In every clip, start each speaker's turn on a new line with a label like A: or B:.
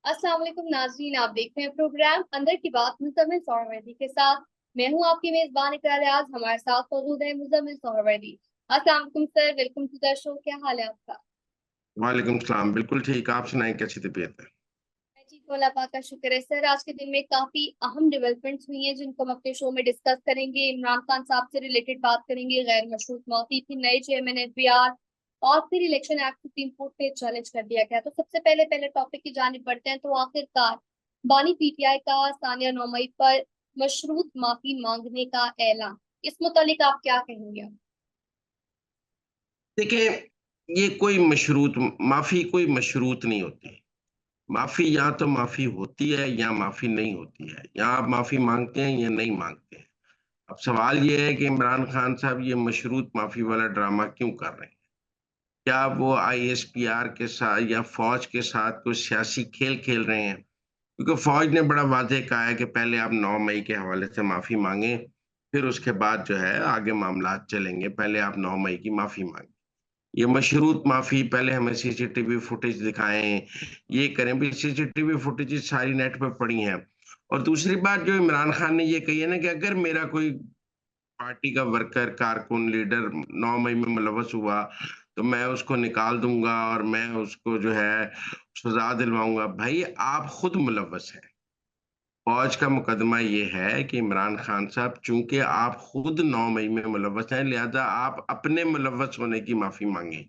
A: अस्सलाम वालेकुम नाज़रीन, आप देख रहे हैं प्रोग्राम अंदर की बात मुज़म्मिल सोहरवर्दी के साथ। मैं हूं आपकी मेजबान इकरार। आज हमारे साथ मौजूद है मुज़म्मिल सोहरवर्दी। अस्सलाम वालेकुम sir, welcome to the show. क्या हाल है आपका?
B: वालेकुम सलाम। बिल्कुल ठीक। आप सुनाएं, कैसी तबीयत है?
A: मैं ठीक हूं, अल्लाह पाक का शुक्र है। सर, आज के दिन में काफी अहम डेवलपमेंट्स हुई हैं जिनको हम अपने शो में डिस्कस करेंगे। इमरान खान साहब से रिलेटेड बात करेंगे, गैर मशरूत मौती थी, नए चेयरमैन एफबीआर, और फिर इलेक्शन एक्ट सुप्रीम कोर्ट में चैलेंज कर दिया गया। तो सबसे पहले पहले टॉपिक की जानिब बढ़ते हैं। तो आखिरकार बानी पीटीआई का सानिया नौमई पर मशरूत माफी मांगने का ऐलान, इस मुतालिक आप क्या कहेंगे?
B: देखिए, ये कोई मशरूत नहीं होती। माफी या तो माफी होती है या माफी नहीं होती है। या आप माफी मांगते हैं या नहीं मांगते हैं। अब सवाल ये है कि इमरान खान साहब ये मशरूत माफी वाला ड्रामा क्यों कर रहे हैं? क्या वो आईएसपीआर के साथ या फौज के साथ कोई सियासी खेल खेल रहे हैं? क्योंकि फौज ने बड़ा वाज़ेह कहा है कि पहले आप 9 मई के हवाले से माफी मांगें, फिर उसके बाद जो है आगे मामलात चलेंगे। पहले आप 9 मई की माफी मांगें। ये मशरूत माफी, पहले हमें सीसीटीवी फुटेज दिखाएं, ये करें भी। सीसीटीवी फुटेज सारी नेट पे पड़ी हैं। और दूसरी बात जो इमरान खान ने ये कही है ना कि अगर मेरा कोई पार्टी का वर्कर, कारकुन, लीडर 9 मई में मुलव्वस हुआ तो मैं उसको निकाल दूंगा और मैं उसको जो है सजा दिलवाऊंगा। भाई, आप खुद मुलव्वस हैं। फौज का मुकदमा ये है कि इमरान खान साहब, चूंकि आप खुद 9 मई में मुलव्वस हैं, लिहाजा आप अपने मुलव्वस होने की माफी मांगे।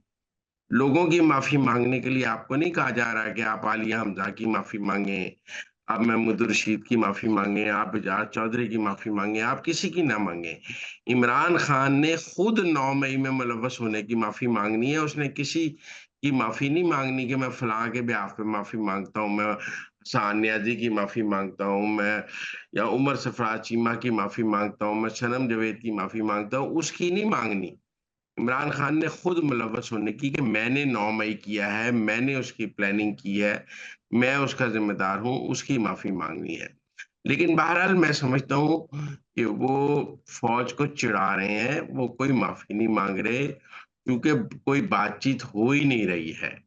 B: लोगों की माफी मांगने के लिए आपको नहीं कहा जा रहा है कि आप आलिया हमजा की माफी मांगे, आप महमूद रशीद की माफी मांगे, आप एजाज चौधरी की माफी मांगे, आप किसी की ना मांगे। इमरान खान ने खुद 9 मई में मुलव्वस होने की माफी मांगनी है। उसने किसी की माफी नहीं मांगनी कि मैं फलां के ब्याह पे माफी मांगता हूँ, मैं हसन न्याजी की माफी मांगता हूँ, मैं या उमर सफराज चीमा की माफी मांगता हूँ, मैं सनम जवेद की माफी मांगता हूँ। उसकी नहीं मांगनी। इमरान खान ने खुद मुलव्वस होने की कि मैंने 9 मई किया है, मैंने उसकी प्लानिंग की है, मैं उसका जिम्मेदार हूं, उसकी माफी मांगनी है। लेकिन बहरहाल मैं समझता हूं कि वो फौज को चिढ़ा रहे हैं, वो कोई माफी नहीं मांग रहे, क्योंकि कोई बातचीत हो ही नहीं रही है।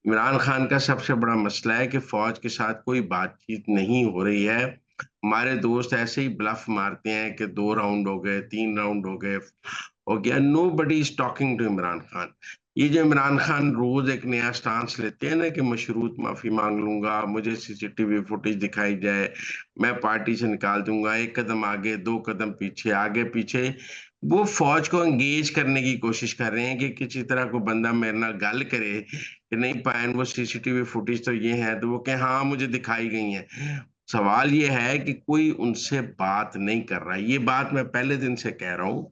B: इमरान खान का सबसे बड़ा मसला है कि फौज के साथ कोई बातचीत नहीं हो रही है। हमारे दोस्त ऐसे ही ब्लफ मारते हैं कि 2 राउंड हो गए, 3 राउंड हो गया। Nobody is talking to Imran Khan. ये जो इमरान खान रोज एक नया स्टांस लेते हैं ना कि मशरूत माफी मांग लूंगा, मुझे सीसीटीवी फुटेज दिखाई जाए, मैं पार्टी से निकाल दूंगा, एक कदम आगे, 2 कदम पीछे, आगे पीछे। वो फौज को एंगेज करने की कोशिश कर रहे हैं कि किसी तरह को बंदा मेरे नाल गल करे कि नहीं पायन, वो सीसीटीवी फुटेज तो ये है, तो वो कहे हाँ मुझे दिखाई गई है। सवाल ये है कि कोई उनसे बात नहीं कर रहा। ये बात मैं पहले दिन से कह रहा हूं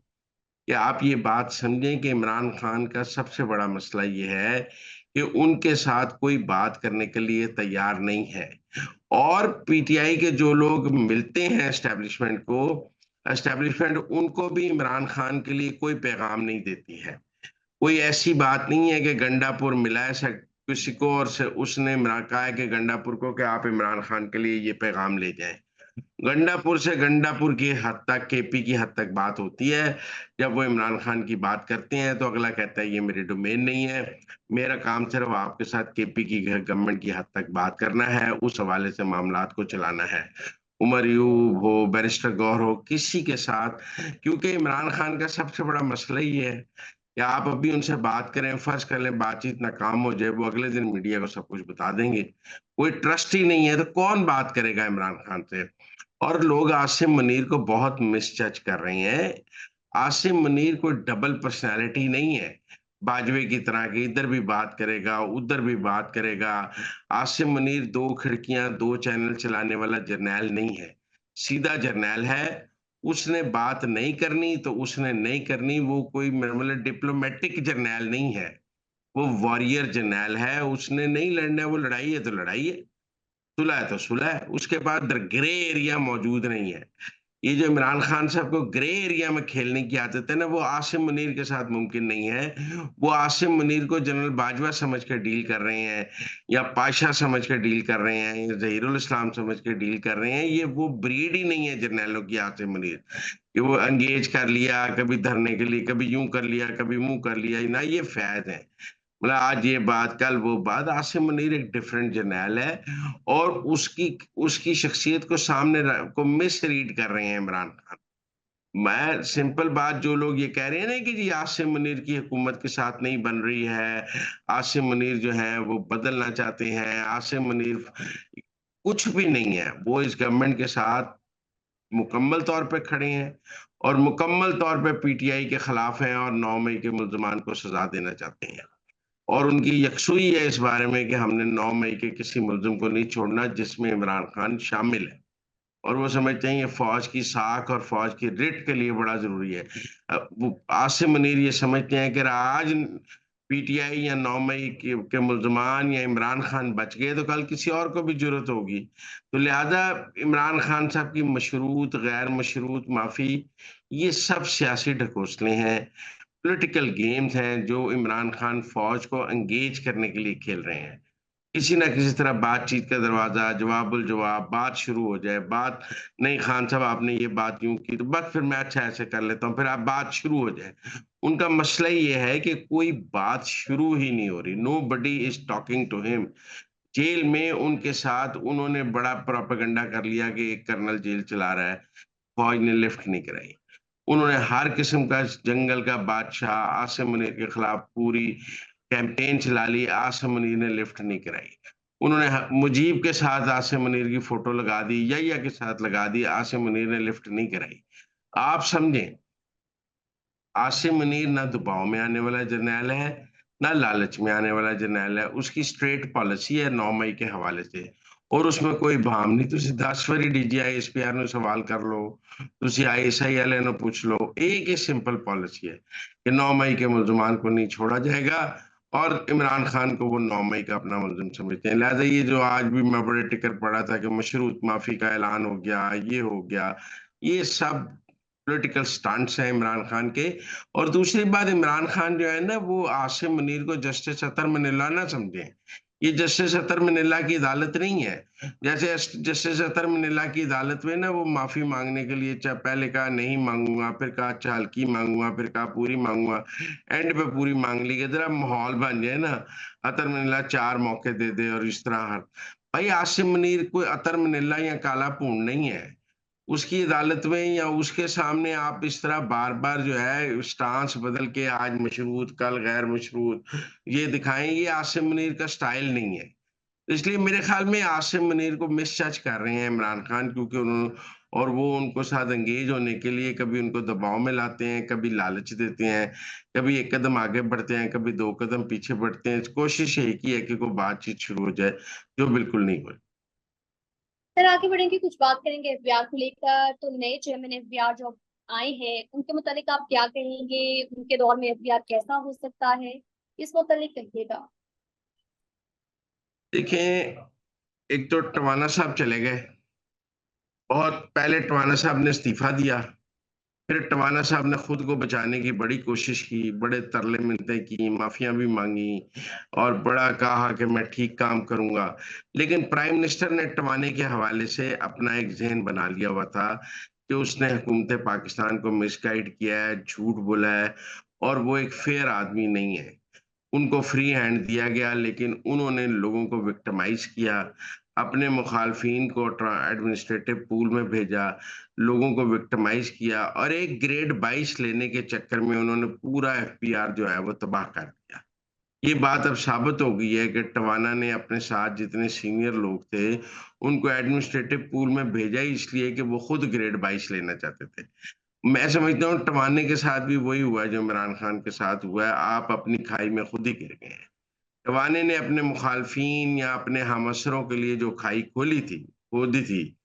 B: कि आप ये बात समझें कि इमरान खान का सबसे बड़ा मसला ये है कि उनके साथ कोई बात करने के लिए तैयार नहीं है। और पीटीआई के जो लोग मिलते हैं एस्टेब्लिशमेंट को, एस्टेब्लिशमेंट उनको भी इमरान खान के लिए कोई पैगाम नहीं देती है। कोई ऐसी बात नहीं है कि गंडापुर मिला है किसी को और से उसने इमरान कहा है कि गंडापुर को कि आप इमरान खान के लिए ये पैगाम ले जाएं। गंडापुर से गंडापुर की हद तक, केपी की हद तक बात होती है। जब वो इमरान खान की बात करते हैं तो अगला कहता है ये मेरे डोमेन नहीं है, मेरा काम सिर्फ आपके साथ केपी की गवर्नमेंट की हद तक बात करना है, उस हवाले से मामलात को चलाना है। उमर यूब हो, बैरिस्टर गौर हो, किसी के साथ। क्योंकि इमरान खान का सबसे बड़ा मसला ही है कि आप अभी उनसे बात करें, फर्ज कर लें बातचीत नाकाम हो जाए, वो अगले दिन मीडिया को सब कुछ बता देंगे। कोई ट्रस्ट ही नहीं है तो कौन बात करेगा इमरान खान से? और लोग आसिम मुनीर को बहुत मिसजज कर रहे हैं। आसिम मुनीर कोई डबल पर्सनालिटी नहीं है, बाजवे की तरह की, इधर भी बात करेगा उधर भी बात करेगा। आसिम मुनीर दो खिड़कियां दो चैनल चलाने वाला जर्नैल नहीं है, सीधा जर्नैल है। उसने बात नहीं करनी तो उसने नहीं करनी। वो कोई मतलब डिप्लोमेटिक जर्नैल नहीं है, वो वॉरियर जर्नैल है। उसने नहीं लड़ना है, वो लड़ाई है तो लड़ाई है, सुलह है तो सुलह है। उसके बाद ग्रे एरिया मौजूद नहीं है। ये जो इमरान खान साहब को ग्रे एरिया में खेलने की आदत है ना, वो आसिम मुनीर के साथ मुमकिन नहीं है। वो आसिम मुनीर को जनरल बाजवा समझ के डील कर रहे हैं, या पाशा समझ के डील कर रहे हैं, या जहीरुल इस्लाम समझ के डील कर रहे हैं। ये वो ब्रीड ही नहीं है जर्नैलों की, आसिम मुनीर कि वो एंगेज कर लिया, कभी धरने के लिए, कभी यूं कर लिया, कभी मुंह कर लिया ना। ये फैज है। मतलब आज ये बात कल वो बात। आसिम मुनीर एक डिफरेंट जर्नैल है और उसकी उसकी शख्सियत को को मिस रीड कर रहे हैं इमरान खान। मैं सिंपल बात, जो लोग ये कह रहे हैं ना कि जी आसिम मुनीर की हुकूमत के साथ नहीं बन रही है, आसिम मुनीर जो है वो बदलना चाहते हैं, आसिम मुनीर कुछ भी नहीं है। वो इस गवर्नमेंट के साथ मुकम्मल तौर पे खड़े हैं और मुकम्मल तौर पे पीटीआई के खिलाफ हैं और 9 मई के मुल्जमान को सजा देना चाहते हैं। और उनकी यकसुई है इस बारे में कि हमने 9 मई के किसी मुल्जिम को नहीं छोड़ना जिसमें इमरान खान शामिल है। और वो समझते हैं ये फौज की साख और फौज की रिट के लिए बड़ा जरूरी है। वो आसिम मुनीर ये समझते हैं कि आज पीटीआई या 9 मई के मुल्जमान या इमरान खान बच गए तो कल किसी और को भी जरूरत होगी। तो लिहाजा इमरान खान साहब की मशरूत गैर मशरूत माफी, ये सब सियासी ढकोसले हैं, पॉलिटिकल गेम्स हैं जो इमरान खान फौज को एंगेज करने के लिए खेल रहे हैं। किसी ना किसी तरह बातचीत का दरवाजा, जवाबुल जवाब, बात शुरू हो जाए। बात, नहीं खान साहब आपने ये बात यूं की तो बस फिर मैं अच्छा ऐसे कर लेता हूँ, फिर आप बात शुरू हो जाए। उनका मसला ये है कि कोई बात शुरू ही नहीं हो रही। Nobody is talking to him. Jail में उनके साथ उन्होंने बड़ा प्रोपेगेंडा कर लिया कि एक कर्नल जेल चला रहा है, फौज ने लिफ्ट नहीं कराई। उन्होंने हर किस्म का जंगल का बादशाह आसिम मुनीर के खिलाफ पूरी कैंपेन चला ली, आसिम मुनीर ने लिफ्ट नहीं कराई। उन्होंने मुजीब के साथ आसिम मुनीर की फोटो लगा दी, यहिया के साथ लगा दी, आसिम मुनीर ने लिफ्ट नहीं कराई। आप समझें, आसिम मुनीर ना दबाव में आने वाला जर्नैल है, ना लालच में आने वाला जर्नैल है। उसकी स्ट्रेट पॉलिसी है 9 मई के हवाले से और उसमें कोई भाम नहीं। तुसी 10 वारी डीजीआई एसपीआर ਨੂੰ सवाल कर लो, तुसी आईएसआई वाले ਨੂੰ पूछ लो, एक ही सिंपल पॉलिसी है कि 9 मई के मुल्जमान को नहीं छोड़ा जाएगा और इमरान खान को वो 9 मई का अपना मुल्जिम समझते हैं। लिहाजा ये जो आज भी मैं बड़े टिकर पड़ा था कि मशरूत माफी का ऐलान हो गया, ये हो गया, ये सब पॉलिटिकल स्टंट्स हैं इमरान खान के। और दूसरी बात, इमरान खान जो है ना वो आसिम मुनीर को जस्टिस अतर मनिल्ला ना समझे। ये जस्टिस अतर मनिल्ला की अदालत नहीं है। जैसे जस्टिस अतर मनिल्ला की अदालत में ना वो माफी मांगने के लिए चाहे पहले कहा नहीं मांगूंगा, फिर कहा अच्छा हल्की मांगूंगा, फिर कहा पूरी मांगूंगा, एंड पे पूरी मांग ली कि जरा माहौल बन जाए ना, अतर मनिल्ला 4 मौके दे दे और इस तरह हर। भाई आसिम मुनीर कोई अतर मनिल्ला या काला पूर्ण नहीं है। उसकी अदालत में या उसके सामने आप इस तरह बार बार जो है स्टांस बदल के आज मशरूत कल गैर मशरूत ये दिखाएं, ये आसिम मुनीर का स्टाइल नहीं है। इसलिए मेरे ख्याल में आसिम मुनीर को मिसजज कर रहे हैं इमरान खान, क्योंकि उन्होंने और वो उनको साथ एंगेज होने के लिए कभी उनको दबाव में लाते हैं, कभी लालच देते हैं, कभी एक कदम आगे बढ़ते हैं, कभी 2 कदम पीछे बढ़ते हैं। कोशिश एक ही है कि कोई बातचीत शुरू हो जाए, जो बिल्कुल नहीं हुई।
A: सर आगे बढ़ेंगे, कुछ बात करेंगे एफबीआर को लेकर। तो नए चेयरमैन एफबीआर जो आए हैं उनके मुतालिक आप क्या कहेंगे? उनके दौर में एफबीआर कैसा हो सकता है, इस मुतालिक कहिएगा।
B: देखें, एक तो टवाना साहब चले गए, बहुत पहले टवाना साहब ने इस्तीफा दिया, फिर टवाना साहब ने खुद को बचाने की बड़ी कोशिश की, बड़े तरले मिन्नतें की, माफियां भी मांगी और बड़ा कहा कि मैं ठीक काम करूंगा। लेकिन प्राइम मिनिस्टर ने टवाने के हवाले से अपना एक जहन बना लिया हुआ था कि उसने हुकूमत पाकिस्तान को मिसगाइड किया है, झूठ बोला है और वो एक फेयर आदमी नहीं है। उनको फ्री हैंड दिया गया, लेकिन उन्होंने लोगों को विक्टिमाइज किया, अपने मुखालफिन को एडमिनिस्ट्रेटिव पूल में भेजा, लोगों को विक्टिमाइज किया और एक ग्रेड 22 लेने के चक्कर में उन्होंने पूरा एफपीआर जो है वो तबाह कर दिया। ये बात अब साबित हो गई है कि टवाना ने अपने साथ जितने सीनियर लोग थे उनको एडमिनिस्ट्रेटिव पूल में भेजा ही इसलिए कि वो खुद ग्रेड 22 लेना चाहते थे। मैं समझता हूँ टवाने के साथ भी वही हुआ है जो इमरान खान के साथ हुआ है। आप अपनी खाई में खुद ही गिर गए हैं। टवाने ने अपने मुखालफिन या अपने हमअसरों के लिए जो खाई खोदी थी,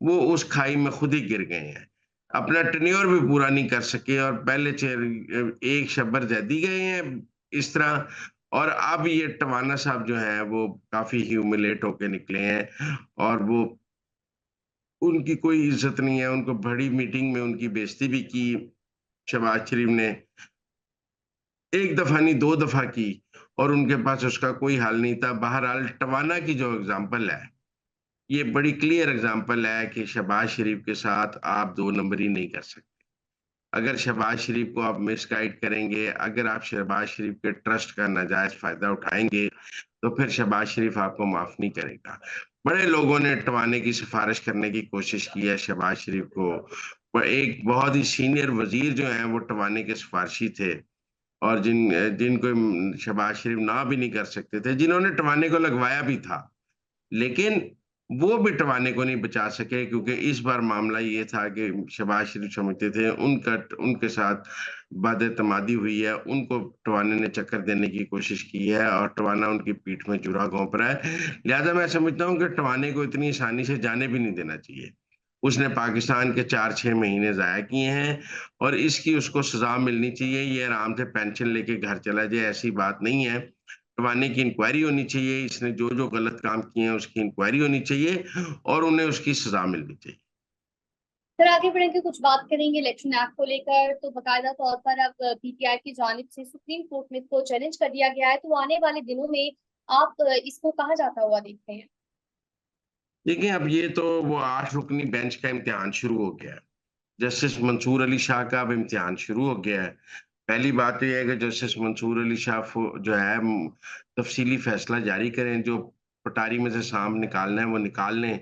B: वो उस खाई में खुद ही गिर गए हैं। अपना टेन्योर भी पूरा नहीं कर सके और पहले एक शब्बर जैदी गए हैं इस तरह। और अब ये टवाना साहब जो है वो काफी ह्यूमिलेट होके निकले हैं और वो उनकी कोई इज्जत नहीं है। उनको बड़ी मीटिंग में उनकी बेइज्जती भी की शहबाज शरीफ ने, एक दफा नहीं 2 दफा की और उनके पास उसका कोई हल नहीं था। बहरहाल टवाना की जो एग्जाम्पल है, ये बड़ी क्लियर एग्जाम्पल है कि शहबाज शरीफ के साथ आप 2 नंबरी नहीं कर सकते। अगर शहबाज शरीफ को आप मिसगाइड करेंगे, अगर आप शहबाज शरीफ के ट्रस्ट का नाजायज फ़ायदा उठाएँगे, तो फिर शहबाज शरीफ आपको माफ़ नहीं करेगा। बड़े लोगों ने टवाने की सिफ़ारिश करने की कोशिश की है शहबाज शरीफ को। एक बहुत ही सीनियर वज़ीर जो हैं, वो टवाने के सिफ़ारिशी थे और जिनको शहबाज शरीफ ना भी नहीं कर सकते थे, जिन्होंने टवाने को लगवाया भी था। लेकिन वो भी टवाने को नहीं बचा सके क्योंकि इस बार मामला ये था कि शहबाज शरीफ समझते थे उनके साथ बद-एतमादी हुई है, उनको टवाने ने चक्कर देने की कोशिश की है और टवाना उनकी पीठ में जूरा घोंप रहा है। लिहाज़ा मैं समझता हूँ कि टवाने को इतनी आसानी से जाने भी नहीं देना चाहिए। उसने पाकिस्तान के 4-6 महीने ज़ाया किए हैं और इसकी उसको सज़ा मिलनी चाहिए। ये आराम से पेंशन लेके घर चला जाए, ऐसी बात नहीं है। करवाने की इंक्वायरी होनी चाहिए, इसने जो-जो गलत काम किए हैं उसकी इंक्वायरी होनी चाहिए और उन्हें उसकी सज़ा मिलनी चाहिए।
A: सर आगे बढ़ेंगे, कुछ बात करेंगे इलेक्शन एक्ट को लेकर। तो बाकायदा तौर पर अब पीटीआई की जानिब से सुप्रीम कोर्ट में इसको चैलेंज कर दिया गया है, तो आने वाले दिनों में आप इसको कहाँ जाता हुआ देखते हैं?
B: देखिए, अब ये तो वो 8 रुकनी बेंच का इम्तिहान शुरू हो गया है। जस्टिस मंसूर अली शाह का अब इम्तिहान शुरू हो गया है। पहली बात तो ये है कि जस्टिस मंसूर अली शाह जो है तफ़सीली फ़ैसला जारी करें, जो पटारी में से साँप निकालना है वो निकाल लें।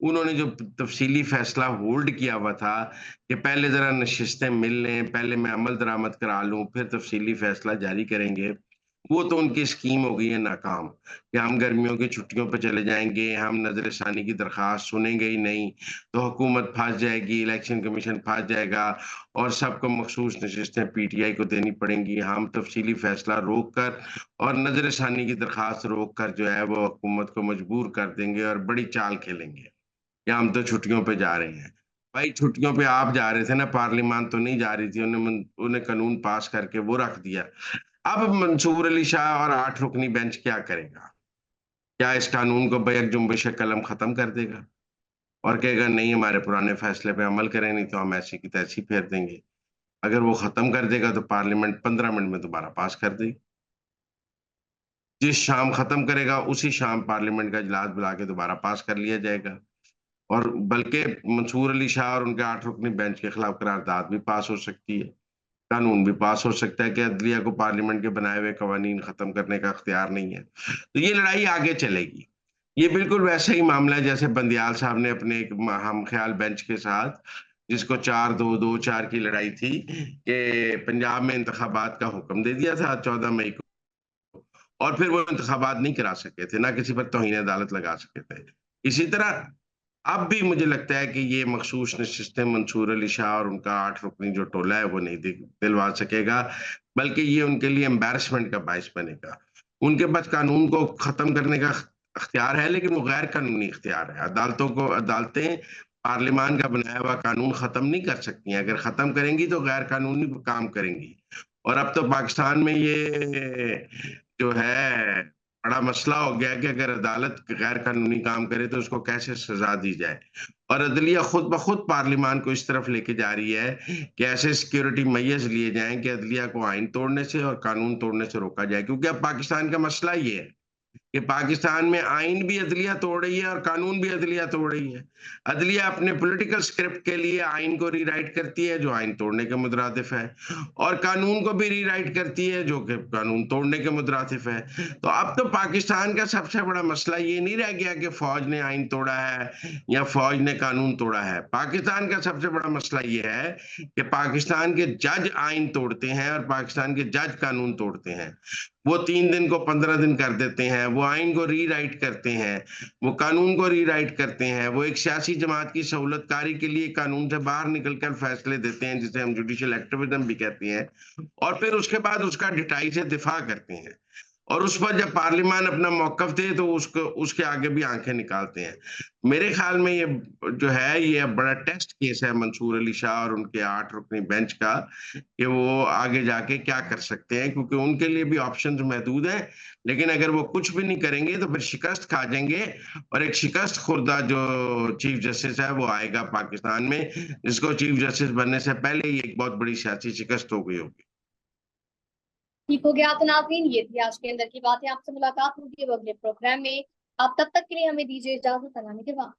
B: उन्होंने जो तफ़सीली फ़ैसला होल्ड किया हुआ था कि पहले ज़रा नशिस्तें मिल लें, पहले मैं अमल दरामद करा लूँ, फिर तफ़सीली फ़ैसला जारी करेंगे। वो तो उनकी स्कीम हो गई है नाकाम कि हम गर्मियों की छुट्टियों पे चले जाएँगे, हम नज़र-ए-षानी की दरख़्वास्त सुनेंगे ही नहीं, तो हुकूमत फँस जाएगी, इलेक्शन कमीशन फँस जाएगा और सबको मखसूस नशिस्तें पीटीआई को देनी पड़ेंगी। हम तफ़सीली फ़ैसला रोक कर और नज़र-ए-षानी की दरख़्वास्त रोक कर जो है वो हुकूमत को मजबूर कर देंगे और बड़ी चाल खेलेंगे कि हम तो छुट्टियों पे जा रहे हैं। भाई छुट्टियों पे आप जा रहे थे ना, पार्लियामान तो नहीं जा रही थी, उन्हें कानून पास करके वो रख दिया। अब मंसूर अली शाह और 8 रुकनी बेंच क्या करेगा? क्या इस कानून को बैक जुम्बिश कलम खत्म कर देगा? और कहेगा नहीं हमारे पुराने फैसले पे अमल करें, नहीं तो हम ऐसी की तैसी फेर देंगे। अगर वो खत्म कर देगा तो पार्लियामेंट 15 मिनट में दोबारा पास कर देगी। जिस शाम खत्म करेगा उसी शाम पार्लियामेंट का इजलास बुला के दोबारा पास कर लिया जाएगा। और बल्कि मंसूर अली शाह और उनके 8 रुकनी बेंच के खिलाफ करारदाद भी पास हो सकती है। कानून भी पास हो सकता है कि अदलिया को पार्लियामेंट के बनाए हुए कवानीन खत्म करने का इख्तियार नहीं है। तो ये लड़ाई आगे चलेगी। ये बिल्कुल वैसा ही मामला है जैसे बंदियाल साहब ने अपने एक हमख्याल बेंच के साथ जिसको 4-2, 2-4 की लड़ाई थी कि पंजाब में इंतखाबात का हुक्म दे दिया था 14 मई को और फिर वो इंतखाबात नहीं करा सके थे, ना किसी पर तौहीन अदालत लगा सके थे। इसी तरह अब भी मुझे लगता है कि ये मखसूस नशिस्तें मंसूर अली शाह और उनका 8 रुकनी जो टोला है वो नहीं दिलवा सकेगा, बल्कि ये उनके लिए एम्बैरेसमेंट का बायस बनेगा। उनके पास कानून को ख़त्म करने का इख्तियार है, लेकिन वो गैर कानूनी इख्तियार है। अदालतें पार्लियामान का बनाया हुआ कानून ख़त्म नहीं कर सकती हैं। अगर ख़त्म करेंगी तो गैर कानूनी काम करेंगी। और अब तो पाकिस्तान में ये जो है बड़ा मसला हो गया कि अगर अदालत गैर कानूनी काम करे तो उसको कैसे सज़ा दी जाए। और अदलिया खुद ब खुद पार्लियामान को इस तरफ लेके जा रही है कि ऐसे सिक्योरिटी मेजर्स लिए जाएँ कि अदलिया को आइन तोड़ने से और कानून तोड़ने से रोका जाए। क्योंकि अब पाकिस्तान का मसला ये है कि पाकिस्तान में आइन भी अदलिया तोड़ रही है और कानून भी अदलिया तोड़ रही है। अदलिया अपने पॉलिटिकल स्क्रिप्ट के लिए आइन को रीराइट करती है जो आइन तोड़ने के मुतरादिफ है और कानून को भी रीराइट करती है जो कि कानून तोड़ने के मुतरादिफ है। तो अब तो पाकिस्तान का सबसे बड़ा मसला ये नहीं रह गया कि फौज ने आइन तोड़ा है या फौज ने कानून तोड़ा है। पाकिस्तान का सबसे बड़ा मसला ये है कि पाकिस्तान के जज आइन तोड़ते हैं और पाकिस्तान के जज कानून तोड़ते हैं। वो 3 दिन को 15 दिन कर देते हैं, वो आइन को रीराइट करते हैं, वो कानून को रीराइट करते हैं, वो एक सियासी जमात की सहूलतकारी के लिए कानून से बाहर निकल कर फैसले देते हैं, जिसे हम जुडिशियल एक्टिविज्म भी कहते हैं और फिर उसके बाद उसका ढिठाई से दिफा करते हैं। और उस पर जब पार्लियामान अपना मौक़िफ़ दे तो उसको उसके आगे भी आँखें निकालते हैं। मेरे ख़्याल में ये जो है ये अब बड़ा टेस्ट केस है मंसूर अली शाह और उनके 8 रुकनी बेंच का कि वो आगे जाके क्या कर सकते हैं क्योंकि उनके लिए भी ऑप्शंस महदूद हैं। लेकिन अगर वो कुछ भी नहीं करेंगे तो फिर शिकस्त खा जाएँगे और एक शिकस्त खुर्दा जो चीफ जस्टिस है वो आएगा पाकिस्तान में, जिसको चीफ जस्टिस बनने से पहले ही एक बहुत बड़ी सियासी शिकस्त हो गई होगी।
A: ठीक हो गया। तो नाज़रीन, ये थी आज के अंदर की बातें। आपसे मुलाकात होगी अब अगले प्रोग्राम में। आप तब तक के लिए हमें दीजिए इजाज़त। अल्लाह निगहबान।